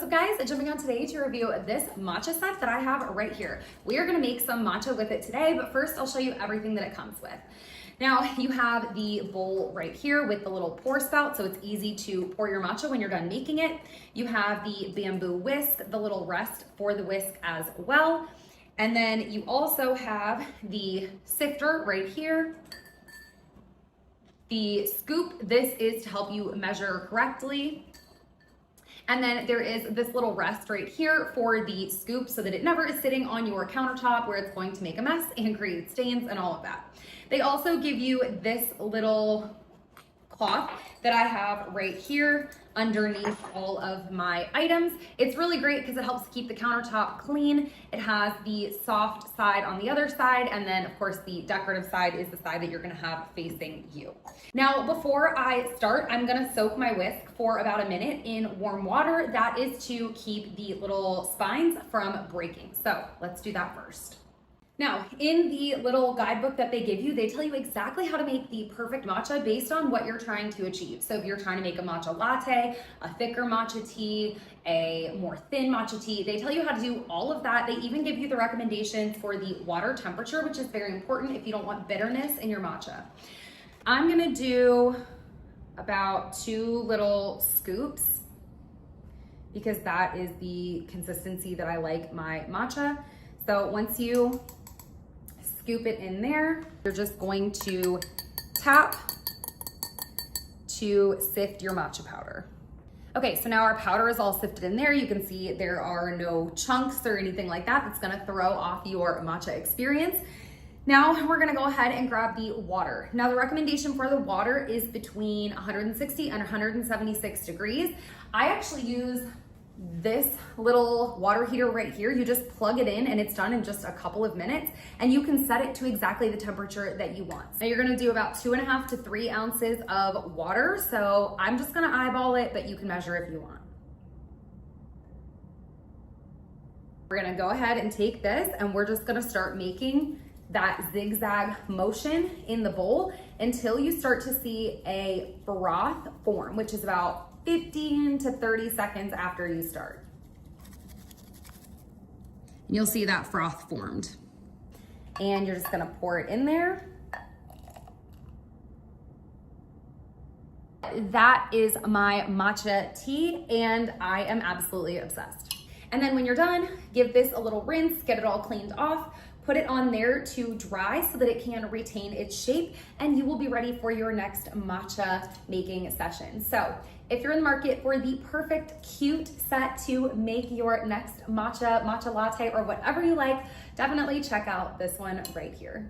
up guys, jumping on today to review this matcha set that I have right here. We are gonna make some matcha with it today, but first I'll show you everything that it comes with. Now you have the bowl right here with the little pour spout, so it's easy to pour your matcha when you're done making it. You have the bamboo whisk, the little rest for the whisk as well. And then you also have the sifter right here. The scoop, this is to help you measure correctly. And then there is this little rest right here for the scoop so that it never is sitting on your countertop where it's going to make a mess and create stains and all of that. They also give you this little cloth that I have right here underneath all of my items. It's really great because it helps keep the countertop clean. It has the soft side on the other side, and then of course the decorative side is the side that you're gonna have facing you. Now before I start, I'm gonna soak my whisk for about a minute in warm water. That is to keep the little spines from breaking. So let's do that first. Now, in the little guidebook that they give you, they tell you exactly how to make the perfect matcha based on what you're trying to achieve. So if you're trying to make a matcha latte, a thicker matcha tea, a more thin matcha tea, they tell you how to do all of that. They even give you the recommendations for the water temperature, which is very important if you don't want bitterness in your matcha. I'm gonna do about 2 little scoops because that is the consistency that I like my matcha. So once you scoop it in there, you're just going to tap to sift your matcha powder. Okay, so now our powder is all sifted in there. You can see there are no chunks or anything like that that's gonna throw off your matcha experience. Now we're gonna go ahead and grab the water. Now the recommendation for the water is between 160 and 176 degrees. I actually use this little water heater right here. You just plug it in and it's done in just a couple of minutes, and you can set it to exactly the temperature that you want. Now you're gonna do about 2.5 to 3 ounces of water. So I'm just gonna eyeball it, but you can measure if you want. We're gonna go ahead and take this and we're just gonna start making that zigzag motion in the bowl until you start to see a froth form, which is about 15 to 30 seconds after you start. You'll see that froth formed. And you're just gonna pour it in there. That is my matcha tea, and I am absolutely obsessed. And then when you're done, give this a little rinse, get it all cleaned off, put it on there to dry so that it can retain its shape, and you will be ready for your next matcha making session. So if you're in the market for the perfect cute set to make your next matcha latte, or whatever you like, definitely check out this one right here.